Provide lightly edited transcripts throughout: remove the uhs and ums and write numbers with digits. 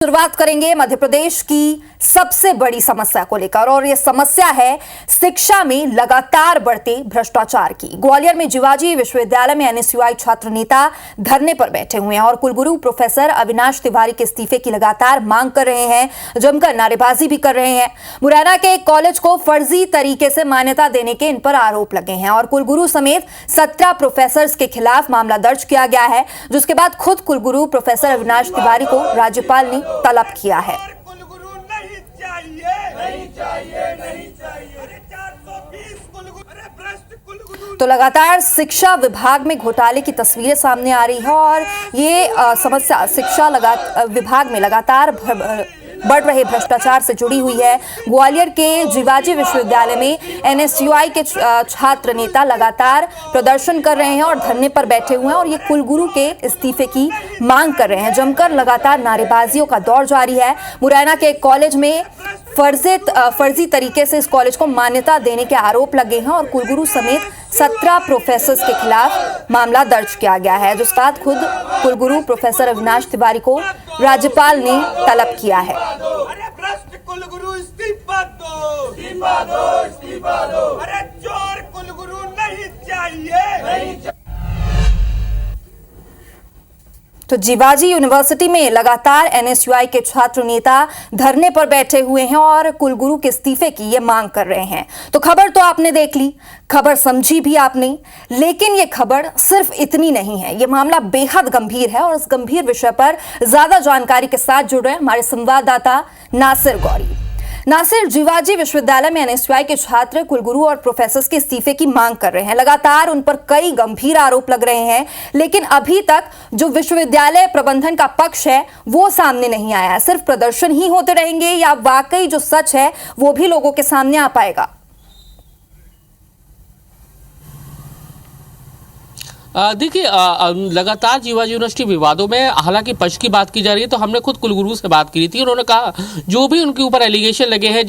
शुरुआत करेंगे मध्य प्रदेश की सबसे बड़ी समस्या को लेकर और यह समस्या है शिक्षा में लगातार बढ़ते भ्रष्टाचार की। ग्वालियर में जीवाजी विश्वविद्यालय में एनएसयूआई छात्र नेता धरने पर बैठे हुए हैं और कुलगुरु प्रोफेसर अविनाश तिवारी के इस्तीफे की लगातार मांग कर रहे हैं, जमकर नारेबाजी भी कर रहे हैं। मुरैना के एक कॉलेज को फर्जी तरीके से मान्यता देने के इन पर आरोप लगे हैं और कुलगुरु समेत 17 प्रोफेसर्स के खिलाफ मामला दर्ज किया गया है, जिसके बाद खुद कुलगुरु प्रोफेसर अविनाश तिवारी को राज्यपाल ने तलब किया है। तो लगातार शिक्षा विभाग में घोटाले की तस्वीरें सामने आ रही है और ये समस्या शिक्षा विभाग में लगातार बढ़ रहे भ्रष्टाचार से जुड़ी हुई है। ग्वालियर के जीवाजी विश्वविद्यालय में एनएसयूआई के छात्र नेता लगातार प्रदर्शन कर रहे हैं और धरने पर बैठे हुए हैं और ये कुलगुरु के इस्तीफे की मांग कर रहे हैं। जमकर लगातार नारेबाजियों का दौर जारी है। मुरैना के एक कॉलेज में फर्जी तरीके से इस कॉलेज को मान्यता देने के आरोप लगे हैं और कुलगुरु समेत 17 प्रोफेसर्स के खिलाफ मामला दर्ज किया गया है, जिसके बाद खुद कुलगुरु प्रोफेसर अविनाश तिवारी को राज्यपाल ने तलब किया है। कुलगुरु इस्तीफा दो, इस्तीफा दो, इस्तीफा दो। अरे चोर कुलगुरु नहीं चाहिए। तो जीवाजी यूनिवर्सिटी में लगातार एनएसयूआई के छात्र नेता धरने पर बैठे हुए हैं और कुलगुरु के इस्तीफे की ये मांग कर रहे हैं। तो खबर तो आपने देख ली, खबर समझी भी आपने, लेकिन ये खबर सिर्फ इतनी नहीं है। ये मामला बेहद गंभीर है और इस गंभीर विषय पर ज्यादा जानकारी के साथ जुड़ रहे हैं हमारे संवाददाता नासिर गौरी। नासिर, जीवाजी विश्वविद्यालय में एनएसयूआई के छात्र कुलगुरु और प्रोफेसर्स के इस्तीफे की मांग कर रहे हैं। लगातार उन पर कई गंभीर आरोप लग रहे हैं, लेकिन अभी तक जो विश्वविद्यालय प्रबंधन का पक्ष है वो सामने नहीं आया है। सिर्फ प्रदर्शन ही होते रहेंगे या वाकई जो सच है वो भी लोगों के सामने आ पाएगा? देखिए, लगातार जीवाजी यूनिवर्सिटी विवादों में हालांकि पक्ष की बात की जा रही है, तो हमने खुद कुलगुरु से बात की थी। उन्होंने कहा जो भी उनके ऊपर एलिगेशन लगे हैं,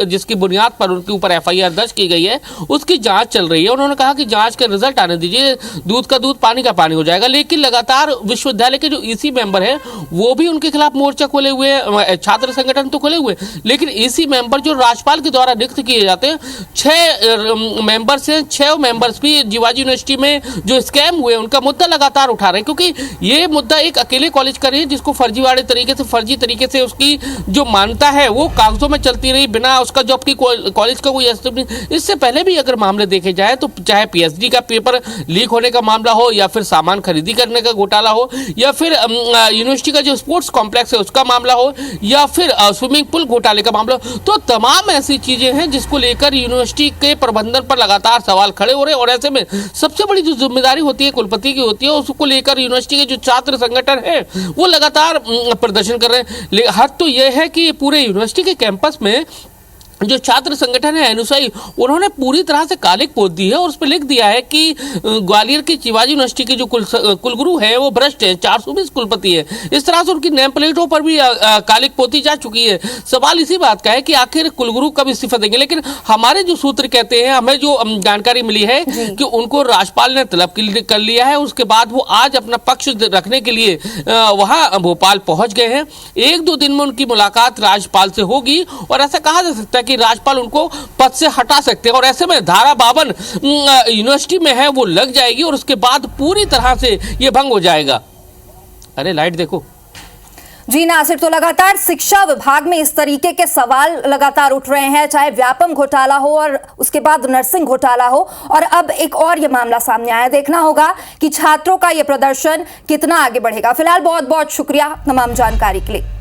जिसकी बुनियाद पर उनके ऊपर एफआईआर दर्ज की गई है, उसकी जांच चल रही है। उन्होंने कहा कि जांच का रिजल्ट आने दीजिए, दूध का दूध पानी का पानी हो जाएगा। लेकिन लगातार विश्वविद्यालय के जो ईसी मेंबर है वो भी उनके खिलाफ मोर्चा खोले हुए हैं। छात्र संगठन तो खोले हुए, लेकिन ईसी मेंबर जो राज्यपाल के द्वारा नियुक्त किए जाते हैं, 6 मेंबर्स हैं, 6 मेंबर्स भी जीवाजी यूनिवर्सिटी में जो स्कैम हुए उनका मुद्दा लगातार उठा रहे हैं, क्योंकि ये मुद्दा एक अकेले कॉलेज का नहीं है जिसको फर्जी तरीके से उसकी जो मान्यता है वो कागजों में चलती रही बिना उसका जो आपकी कॉलेज का कोई अस्तित्व। इससे पहले भी अगर मामले देखे जाए तो चाहे पीएचडी का पेपर लीक होने का मामला हो, या फिर सामान खरीदी करने का घोटाला हो, या फिर यूनिवर्सिटी का जो स्पोर्ट्स कॉम्प्लेक्स है उसका मामला हो, या फिर स्विमिंग पूल घोटाले का मामला हो, तो तमाम ऐसी चीजें हैं जिसको लेकर यूनिवर्सिटी के प्रबंधन पर लगातार सवाल खड़े हो रहे हैं। और ऐसे में सबसे बड़ी जो जिम्मेदारी होती है कुलपति की होती है, उसको लेकर यूनिवर्सिटी के जो छात्र संगठन है वो लगातार प्रदर्शन कर रहे हैं। हद तो यह है कि पूरे यूनिवर्सिटी के कैंपस में जो छात्र संगठन है एनएसयूआई, उन्होंने पूरी तरह से कालिक पोत दी है और उस पर लिख दिया है कि ग्वालियर की जीवाजी यूनिवर्सिटी के जो कुलगुरु है वो भ्रष्ट है, 420 कुलपति है। इस तरह से उनकी नेम प्लेटों पर भी कालिक पोती जा चुकी है। सवाल इसी बात का है कि आखिर कुलगुरु कब इस्तीफा देंगे। लेकिन हमारे जो सूत्र कहते हैं, हमें जो जानकारी मिली है कि उनको राज्यपाल ने तलब कर लिया है। उसके बाद वो आज अपना पक्ष रखने के लिए वहां भोपाल पहुंच गए हैं। 1-2 दिन में उनकी मुलाकात राज्यपाल से होगी और ऐसा कहा जा सकता है कि राज्यपाल उनको पद से हटा सकते हैं। और ऐसे में धारा 52 यूनिवर्सिटी में है वो लग जाएगी और उसके बाद पूरी तरह से ये भंग हो जाएगा। अरे लाइट देखो जी नासिर, तो लगातार शिक्षा विभाग में इस तरीके के सवाल लगातार उठ रहे हैं, चाहे व्यापम घोटाला हो और उसके बाद नर्सिंग घोटाला हो, और अब एक और ये मामला सामने आया। देखना होगा कि छात्रों का ये प्रदर्शन कितना आगे बढ़ेगा। फिलहाल बहुत बहुत शुक्रिया तमाम जानकारी के लिए।